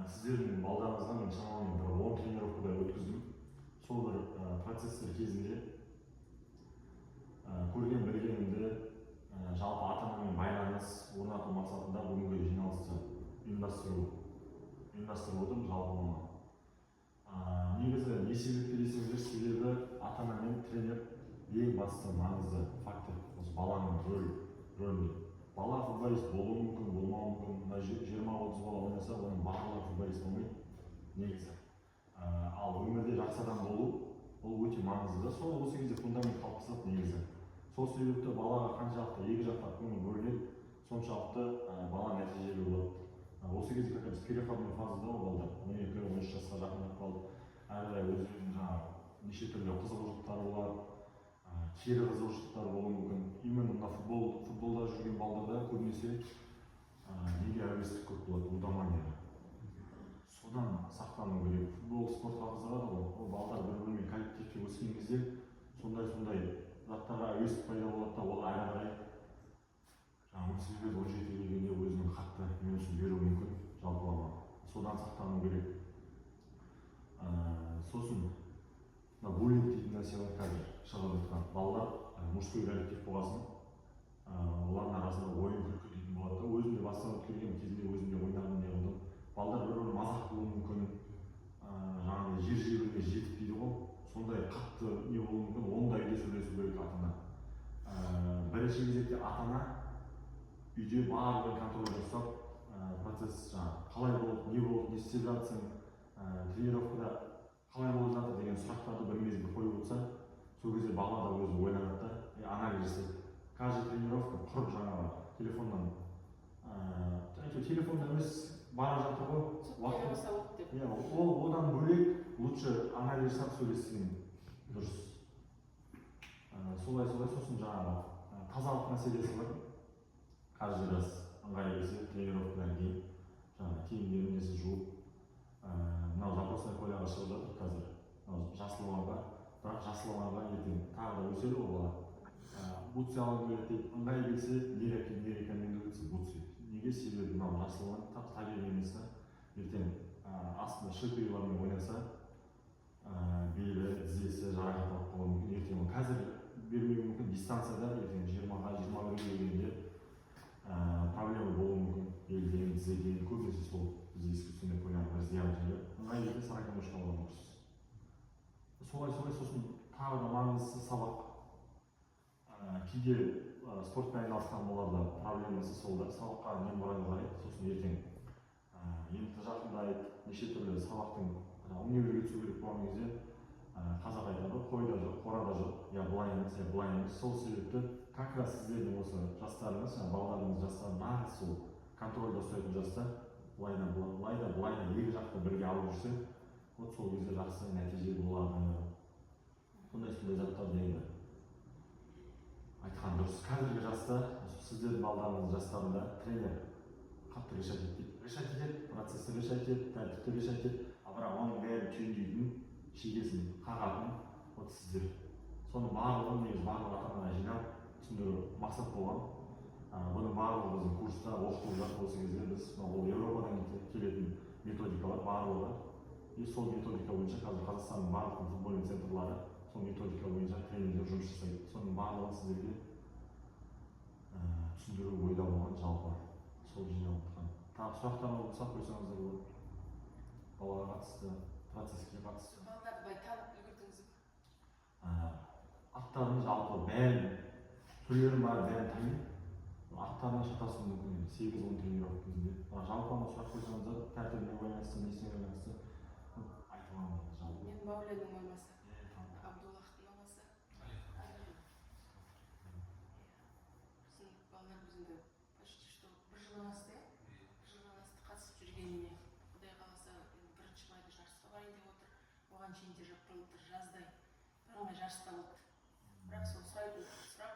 сіздердің балдарыңызға мен шамамен бір 10 тренировкадай өткіздім. Сол бір процесстер кезінде көрген білгенімді жалпы ата-анамен байланыс орнату мақсатында бүгінгі жиналысты ұйымдастырып отырмын жалпы оны. Негізі не себепті десеңіздер, себебі ата-ана мен тренер ең басты маңызды фактор осы баланың рөлінде. Бала футболист болуы мүмкін, болмауы мүмкін. 20-30 бала ойнаса, оның барлығы футболист болмайды негізі. Ал өмірде жақсы адам болу ол өте маңызды. Сол осы кезде фундамент қалыптасады негізі. Сол себепті балаға қаншалықты екі жаққа көңіл бөлінеді, соншалықты бала нәтижелі болады. Осы кезде как раз переходной фазада ол балдар 12-13 жасқа жақындап қалды. Әрі қарай өздерінің жаңағы неше түрлі қызығушылықтары болады, кері қызығушылықтар болуы мүмкін. Именно мына футболда жүрген балдарда көбінесе неге әуестік көп болады, лудомания. Содан сақтану керек. Футбол спортқа қызығады ғой. Ол балдар бір-бірімен коллективте өскен кезде сондай заттарға әуестік пайда болады да, ол әрі қарай 18-17 келгенде өзінің қатты минусын беруі мүмкін жалпылама. Содан сақтану керек. Сосын буллинг дейтін нәрсе бар қазір шығып жатқан. Балалар мужской коллектив болғасын, олардың арасында ойын күлкі дейтін болады да. Өзім де бастан өткерген кезінде өзім де ойнағым не қылдым. Балдар бір-бірін мазақ қылуы мүмкін, жаңағыдай жер-жебіріне жетіп дейді ғой. Сондай қатты не болуы мүмкін, ондай үйде сөйлесу керек ата-ана. Бірінші кезекте ата-ана үйде барлығын контроль жасап, процесс қалай болды, не болды, не істеп жатсың, тренировкада қалай болып жатыр деген сұрақтарды бір мезгіл қойып отырса, сол кезде бала да өзі ойланады да, анализ жасайды. Каждый тренировка құрып жаңағы телефоннан емес бара жатыр ғой. Одан бөлек лучше анализ жасап сөйлескен дұрыс. Солай сосын жаңағы тазалық мәселесі бар. Каждый раз ыңғайлы келсе тренировкадан кейін жаңағы киімдерін несі жуып, мынау запасной поляға шығып жатыр қазір. Бірақ жасылмаға ертең тағы да өседі ғой бала. Бутсы алып келеді дейді, ыңғайлы келсе не рекомендуется бутсы. Неге? Себебі мынау жасылмаға табиғи емес та. Ертең астында ширпиғылармен ойнаса, белі, тізесі жарақат алып қалуы мүмкін. Ертең ол қазір бермеуі мүмкін, дистанцияда ертең 20-21 келгенде проблема болуы мүмкін. Белден, тізеден, көбінесе сол бізде искусственный поляны зиян жайлы. Ыңғайлы келсе сороконожка алған дұрыс. Солай сосын тағы да маңыздысы сабақ. Кейде спортпен айналысқан балаларда проблемасы сол да, сабаққа немқұрайлы қарайды, сосын ертең емтihан жақындайды, неше түрлі сабақтың универге түсу керек болған кезде қазақ айтады, қойда жоқ, қорада жоқ, я былай емес. Сол себепті как раз сіздердің осы жастарыңыз, балаларыңыз жастары нағыз сол контрольда ұстайтын жаста былай да екі жақты бірге алып жүрсе, вот сол кезде жақсы нәтиже болады. Сондай заттарды енді айтқан дұрыс. Қазіргі жаста сіздердің балдарыңыз жастарында тренер қатты решать етеді, процессті решать етеді, тәртіпті решать етеді, бірақ оның бәрін түйіндейтін, шегесін қағатын вот сіздер. Соның барлығын негізі барлық ата-анаға жинап түсіндіру мақсат болған. Бұның барлығы біздің курста оқытылып жатыр. Осы кезде біз ол Еуропадан келетін методикалар барлығы. И сол методика бойынша қазір Қазақстанның барлық футбольный центрлары сол методика бойынша тренерлер жұмыс жасайды. Соның барлығын сіздерге түсіндіру ойда болған жалпы. Сол жиналып тұрған. Тағы сұрақтар болса қойсаңыздар болады. Балаға қатысты, процесске қатысты. Балаларды былай танып үлгердіңіз бе? Аттарын жалпы бәрін, түрлерін бәрін танимын. Аттарына шатасуы мүмкін 8-10 тренировка кезінде. Жалпы сұрақ қойсаңыздар, тәртібіне байланысты, несіне байланысты айтылған жалпы. Мен Мәуленнің мамасы, Абдуллахтың мамасы. Біздің балалар біздің почти что бір жылдан асты қатысып жүргеніне. Құдай қаласа, бірінші майда жарысқа барайын деп отыр. Оған шейін де жаттығып жаздай бірыңғай жарыста болды. Бірақ сол сұрайтын сұрақ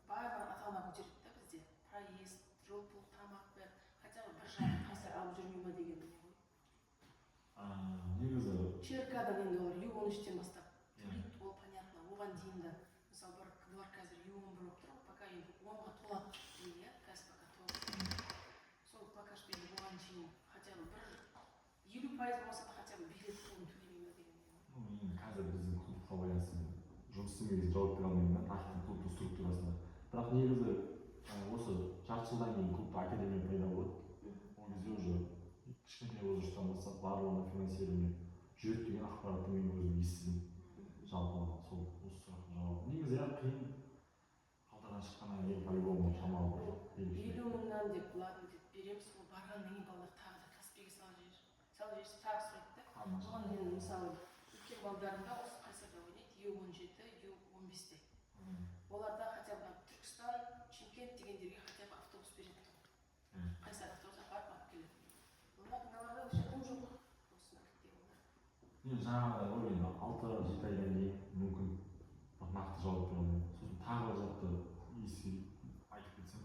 барлығы ата-ана көтереді да бізде. Проезд, жол пұл, тамақ бәрі. Хотя бы бір жарым қайсар алып жүрмей ма деген не ғой. Негізі Черкадан енді олар Ю-13-тен бастап төлейді, ол понятно. Оған дейін де мысалы бұлар қазір Ю-11 болып тұр, пока енді 10-ға толады дейді, қазір пока толады. Сол пока что енді оған шейін хотя бы бір пайыз болмаса да хотя бы билет пулын төлемеу деген. Мен қазір біздің клубқа байланысты жұмыс істемеген жауап бере алмаймын да нарықтың клубтың структурасына. Бірақ негізі осы жарты жылдан кейін клубта академия пайда болады. Ол кезде уже кішкентай возрасттан бастап барлығына финансирование жүреді деген ақпаратты мен өзім естідім. Жалпы сол осы сұрақтың жауабы. Негізі иә қиын. Қалтадан шыққаннан кейін по-любому шамалы бір 50 мыңнан деп ладно деп береміз, ол барғаннан кейін балалар тағы да каспиге салып жіберсе тағы сұрайды да. Оған мен мысалы үлкен балдарымда осы қайсарда ойнайды, Ю-17, Ю-15-те. Оларда хотя бы Түркістан, Шымкент дегендерге хотя бы автобус береді. Қайсар автобус апарып алып келеді. Оларда вообще дым жоқ. Мен жаңағыдай ойлаймын, 6-7 айдан кейін мүмкін нақты жауап бере алмаймын. Сосын тағы бір затты айтып кетсем,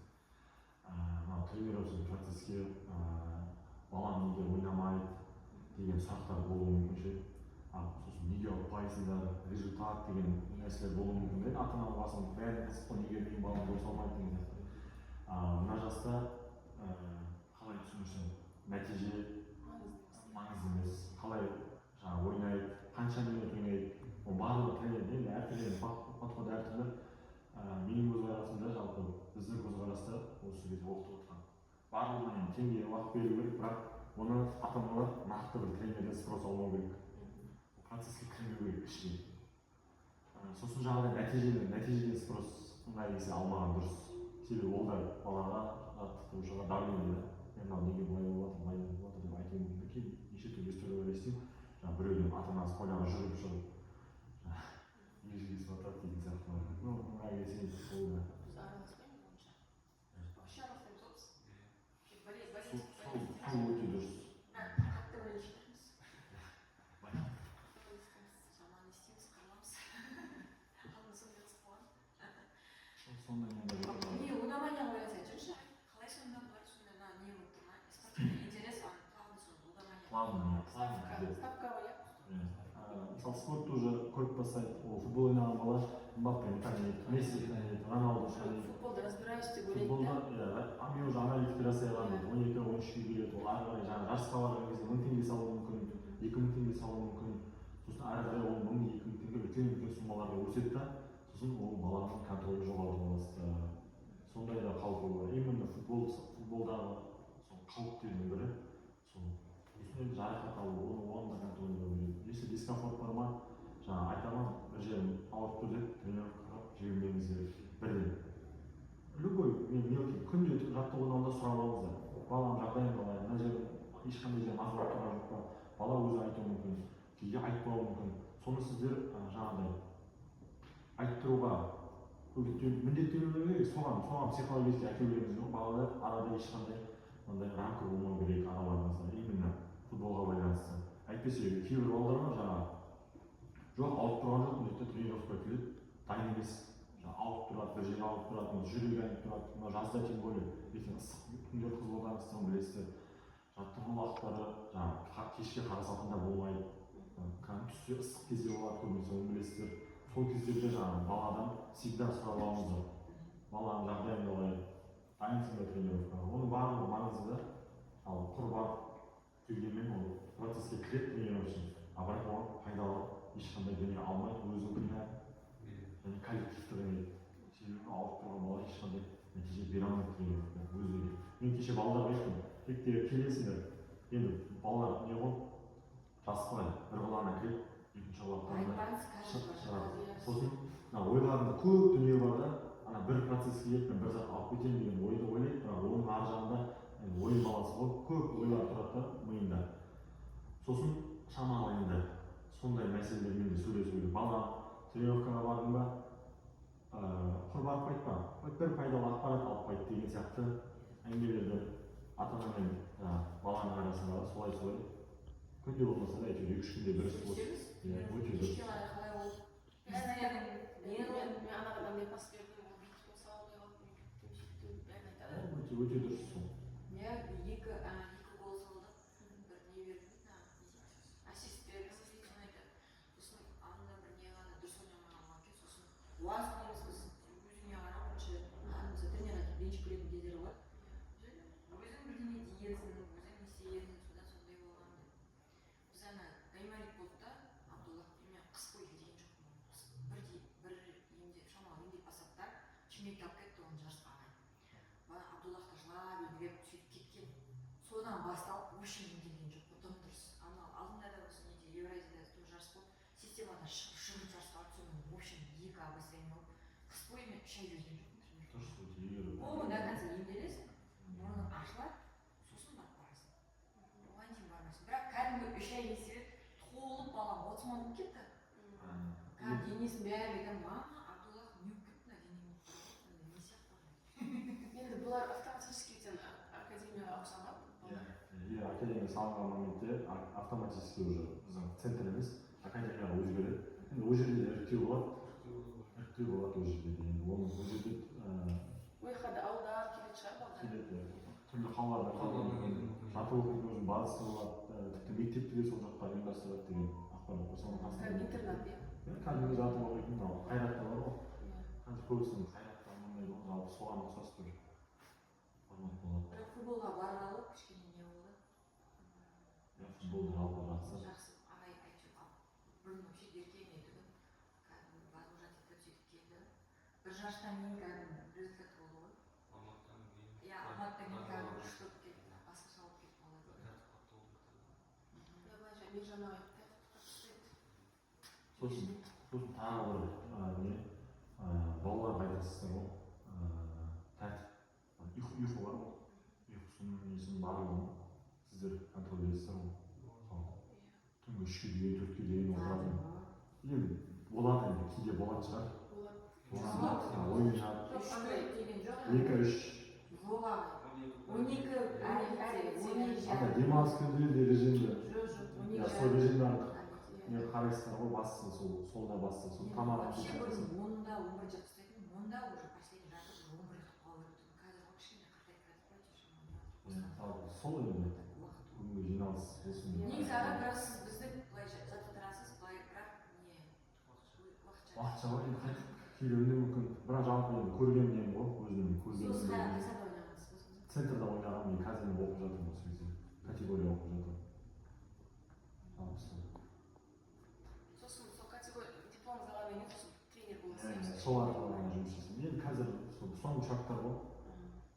мынау тренировочный процесске балам неге ойнамайды деген сұрақтар болуы мүмкін ше. Сосын неге ұтпайсыңдар, результат деген нәрселер болуы мүмкін де. Ата-ананың басын бәрін қысып неге менің балам дұрыс алмайды деген сияқты. Мына жаста қалай түсінсем, нәтиже маңызды емес. Қалай ойнайды, қанша минут ойнайды, ол барлығы тренер енді әртүрлі подход әртүрлі. Менің көзқарасымда жалпы біздің көзқараста осы кезде оқытып отырған барлығына теңдей уақыт беру керек, бірақ оны ата-аналар нақты бір тренерден спрос алмау керек. Процесске кірмеу керек ішіне. Сосын жаңағыдай нәтижеден спрос ыңғай есе алмаған дұрыс. Себебі ол да балаға, жаттықтырушыға давление да. Мен неге былай болып жатыр деп айтуы мүмкін. Кейін неше түрлі историялар естимін. Біреуден ата-анасы поляға жүріп шығып ежелесіп жатады деген сияқты. Ыңғай есе ол да. Біз араласпаймыз онша. Вообще араласпаймыз. Сол өте дұрыс. Қатты болельшілерміз. Жаман естиміз, қырыламыз. Қалың сондай қыз болған. Сондай менде Не, удаванияға байланысты жүрші. Қалай сонда бұлар сонда не болып тұр ма? Спортивный интерес, а плавно сонда удавания. Плавно. Ставка ғой, мысалы спортты уже көріп бастайды. Ол футбол ойнаған бала Мбаппені таниды, Мессиді таниды, Роналду таниды. Футболда разбираюсь деп ойлайды Футболда мен уже аналитика жасай аламын дейді. 12-13-ге келеді. Ол ары қарай жаңағы жарысқа барған кезде 1000 теңге салуы мүмкін, 2000 теңге салуы мүмкін. Сосын ары қарай ол 1000-2000 теңге үлкен суммаларға өседі да, сосын ол баланың контролі жоғалып бастайды. Сондай да қаупі бар. Именно футболдағы қауіптердің бірі сол. Осындай жарақат алу, оны да контролдау керек. Если дискомфорт бар ма, жаңа айтамын, бір жерім ауырып тұр деп тренировкаға жібермеңіздер бірден. Любой мелкий күнде жаттығудың алдында сұрап алыңыздар. Балам жағдайың қалай, мына жерде ешқандай жерім азырап тұрған жоқ па? Бала өзі айтуы мүмкін, кейде айтпауы мүмкін. Соны сіздер жаңағыдай айттыруға міндеттену керек, соған психологически әкелуіңіз жоқ. Балалар арада ешқандай рамка болмау керек араларыңызда, именно футболға байланысты. Әйтпесе кейбір балалар жаңағы жоқ, ауырып тұрған жоқ, мына тренировка келеді, дайын емес. Ауырып тұрады, бір жерге ауырып тұрады, жүрегі айнып тұрады. Мына жазда тем более, ертең ыстық күндер қызылорданың білесіздер. Жаттығу уақыттары жаңағы кешке қара салқында болмайды. Түсте ыстық кезде болады, көбінесе оны білесіздер. Сол кездерде жаңағы баладан всегда сұрап алыңыздар. Баланың жағдайын қалай, дайынсың ба тренировкаға. Оның барлығы маңызды да. Ал құр барып келгенмен ол процесске кіреді тренировщик, а бірақ оған пайдалы ешқандай дүние алмайды, өзі кінә және коллективті қинайды. Себебі ауырып тұрған бала ешқандай нәтиже бере алмайды тренировкаға өзі. Мен кеше балаларға айттым, тек келесіңдер. Енді балалар не ғой, жас қой, бір баланы кіреді, екінші баланы шығарады. Сосын ойларында көп дүние бар да, бір процесске келіп, мен бір зат алып кетемін деген ойды ойлайды, бірақ оның ар жағында ойын баласы ғой, көп ойлар тұрады да миында. Сосын шамалы енді сондай мәселелермен де сөйлесу керек. Бала тренировкаға бардың ба, құр барып қайтпа, бір пайдалы ақпарат алып қайт деген сияқты әңгімелерді ата-ана мен баланың арасында солай күнде болмаса да әйтеуір 2-3 күнде бір өте дұрыс. Мен анаған не пас бердім, ол бүйтіп болса алмай қалды, мен бүттім, сөйттім, бәрін айтады. Өте дұрыс сол. Екі гол салды, бір не берді, ассист берді, сосын айтады. Сосын анда бір не ғана дұрыс ойнамаған екен, сосын уаз ойнаймыз біз өзіңе қарап, бірінші тренер айтып ренжіп келетін кездері болады. Өзің бірдеңе дейсің, өзің не істейсің, содан сондай болған деп. келмейді алып кетті оны жарысқа ағай. Бана Абдуллах та жылап еңіреп сөйтіп кеткен. Содан басталып вообще емделген жоқ. Дым дұрыс. Анау алдында да осы неде Евразияда тоже жарыс болды. Системадан шығып жарысқа барып сонымен в общем 2 обострение болып қыс бойы мен 3 ай жүрген жоқпын тренировкада. дұрыс қой, егер О, до конца емделесің, мұрның ашылады, сосын барып барасың. Оған дейін бармайсың. Бірақ кәдімгі 3 ай есебет толып балам 30 мың болып кетті. Кәдімгі денесінің бәрі айтамын, мама, Абдуллах не болып кетті мына денең болып кетті. Не сияқты енді бұлар автоматически академияға ұқсамады. егер академия салынған моментте автоматически уже біздің центр емес академияға өзгереді. Енді ол жерде іріктеу болады ол жерде де. Енді оның ол жерде ОИХ-да ауылдан келетін шығар балдар. келеді түрлі қалалардан жатып оқитын өзінің базасы болады, тіпті мектепті де сол жаққа ұйымдастырады деген ақпарат бар. Соның қасында Интернат иә. кәдімгі жатып оқитын қайраттар бар ғой. Қазір көбісінің қайраттар мындай ғой, жалпы соған ұқсас бір формат болады. бірақ футболға барғалы кішкене не болды. Футбол жалпы жақсы. Жақсы ағай әйтеуір бұрын вообще еркем еді. Кәдімгі возмужать етіп сөйтіп келді. Бір жарыстан кейін кәдімгі результат болды ғой. Иә, Алматыдан кейін кәдімгі күшті болып кетті. Басқаша болып кетті балалар. Былайша мен жаңағы Сосын тағы бір не балаларға айтасыздар ғой, тәртіп, ұйқы бар ғой, ұйқысының несінің барлығын сіздер контролдейсіздер ғой. Түнгі 3-ке дейін, 4-ке дейін отыратын. Енді болады енді, кейде болады шығар. Ойнап, 2-3. Жоға, 12 Анда демалыс күндері де режимді, сол режимді қарайсыздар ғой, бастысы солда бастысы, сол тамағын вообще бұрын 10-да 11 жақсы істейтін, 10-да уже последний жарты 11 ұйықтап қалып жүрдім. Қазір ол кішкене қартайып сол енді бүгінгі жиналыс болсын. негізі аға бірақ сіз бізді былайша жатып тұрасыз, былай бірақ не уақытша ғой, енді қайтып келуінде мүмкін, бірақ жалпы енді көргеннен ғой, өзінің сіз көргеннен. қайсында ойнағансыз болсын? Центрда ойнаған, мен қазір оқып жатырмын осы кезде, категория оқып жатырмын. сосын сол категория дипломыңызды алғаннан кейін сосын тренер боласыз. Сол арқылы ғана жұмыс жасаймын. Енді қазір соңғы шарттар ғой.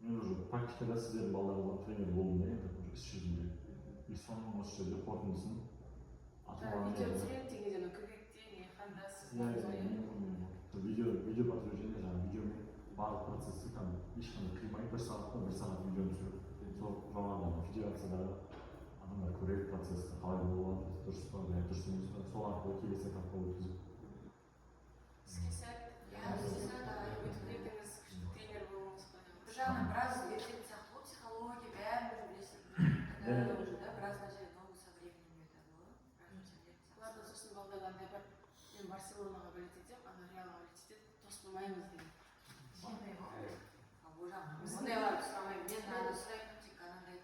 Мен уже практикада сіздердің балаларға тренер болдым да, енді іс жүзінде. И соның осы жерде қорытындысын Видеотренинг дегенде көбекте не хандасыз. видео подтверждение, жаңағы видеомен барлық процессті там ешқандай қимай 1 сағатта 1 сағат видеоны түсіріп, сол жоғарыда федерациядағы адамдар көреді процессті қалай болады, дұрыс па, дұрыс емес па, сол арқылы келесі этапқа өткізіп. Тренер болуыңыз бір жағынан біраз ертең сияқты ғой, психология бәрін білесің. Уже да, біраз даже новый со временем өтеді ғой. Ладно, сосын балдар андай бар. Мен Барселонаға билет етем, ана Реалға билет етеді, дос болмаймыз деген. Сондай ғой. Ондайларды сұрамаймын. Мен надо сұраймын, тек анандай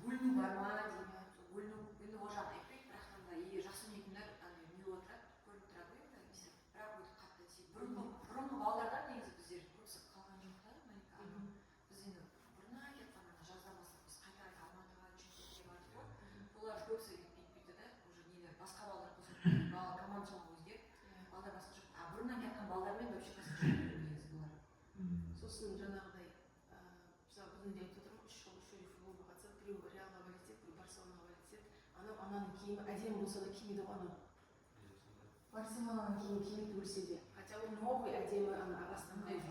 гүлну бар ма деймін. Гүлну енді ол жағын айтпайды, бірақ анда егер жақсы ойнайтындар андай не отырады, көрініп тұрады ғой енді біздер. Бірақ өте қатты тиіп бұрынғы балалардан негізі біздер көбісі қалған жоқ та, Малика. Біз енді бұрыннан кетіп ана жаздан бастап біз қайта Алматыға чемпионатқа бардық қой. Олар көбісі кетпейді да, уже нелер басқа балалар қосылып, бала команда жағы өзгеріп, балалар басқа жоқ. А бұрыннан кеткен балалармен вообще қосылып негізі бұлар. Сосын жаңағыдай, мысалы бүгінде айтып отырмын, 3 жыл үшеуі футболға қатысады, біреуі Реалға билет етеді, біреуі Барселонаға билет етеді. Анау ананың киімі әдемі болса да кимейді ғой анау. Барселонаның киімі кимейді өлсе де. Хотя ол новый әдемі ана ағасынан қайда.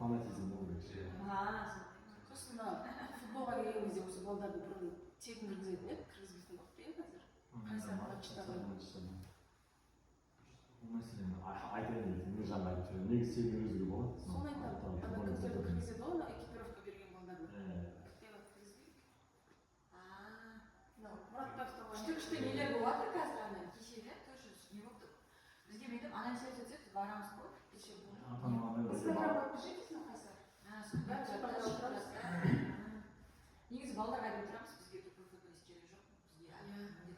Фанатизм болу керек. Сосын футболға келген кезде осы балдарды бұрын тегін кіргізетін еді, кіргізбейтін болып тұр қазір. Қайсар матчтағы. Бұл мәселені айтайын дегенде Мержан айтып жүр. Негізі тегін кіргізуге болады. Соны айтамын. Ана кімдерді кіргізеді ғой, ана экипировка берген балдарды. Кіргізбейік. Мұратбаевтың Күшті нелер болады қазір ана кеше де тоже не болып тұр. Бізге бүйтіп анонсировать етеді, барамыз ғой. Кеше болды. Инстаграмға пишитесь на Қайсар. Негізі балдарға айтып отырамыз, бізге тупой футболист керек жоқ.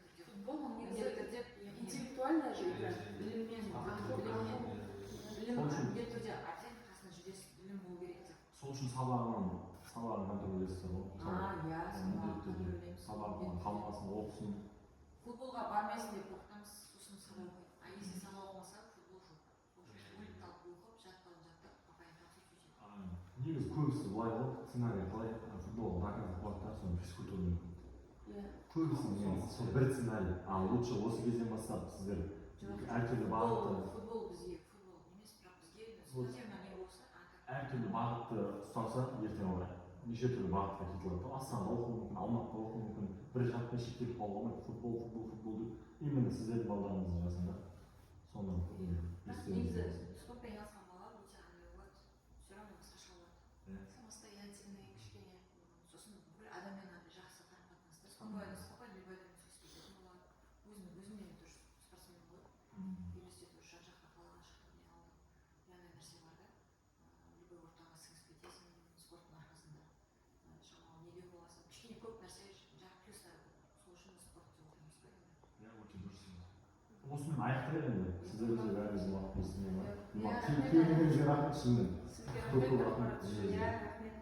Бізге Футбол ол міндетті негізі түрде интеллектуальная же игра. білім міндетті түрде артель қасында жүресіз, білім болу керек деп. Сол үшін сабағын контролдейсіздер ғой. Иә, сабағын қалмасын, оқысын. Футболға бармайсың деп қорқытамыз, сосын если сабақ болмаса футбол жоқ. Өліп талып оқып, жаттауын жаттап, апайын тапсырып сөйтеді. негізі көбісі былай ғой, сценарий қалай футбол доказывать қылады да, соны физкультурный иә көбісі негізі сол бір сценарий. А лучше осы кезден бастап сіздер әртүрлі бағытты Футбол бізге футбол емес, бірақ бізге спортивно не болса, әртүрлі бағытты ұстаса ертең орай неше түрлі бағытқа кетіледі. Астанада оқуы мүмкін, Алматыда оқуы мүмкін, бір жақпен шектеліп қалуға болмайды. Футбол деп именно сіздердің балдарыңыздың жасында соны бірақ негізі спортпен айналысқан бала өте андай болады, все равно басқаша болады. самостоятельный кішкене Сосын бір адаммен андай жақсы қарым қатынаста спокойно любой адаммен сөйлесетін болады. Өзіммен тоже спортсмен ғой. Университет уже жан жақта қалаға шықтым, не алдым. Яғни нәрсе бар да, любой ортаға сіңісіп кетесің спорттың арқасында. Шамалы неге боласың, кішкене көп нәрсе плюстары сол үшін спортты оқимыз ғой енді. иә өте дұрыс. Осымен аяқтайық енді. Сіздерге де бәріңізге уақыт берсін. Кейініңізге рахмет шынымен. сізге Көп рахмет. рахмет. Иә, рахмет.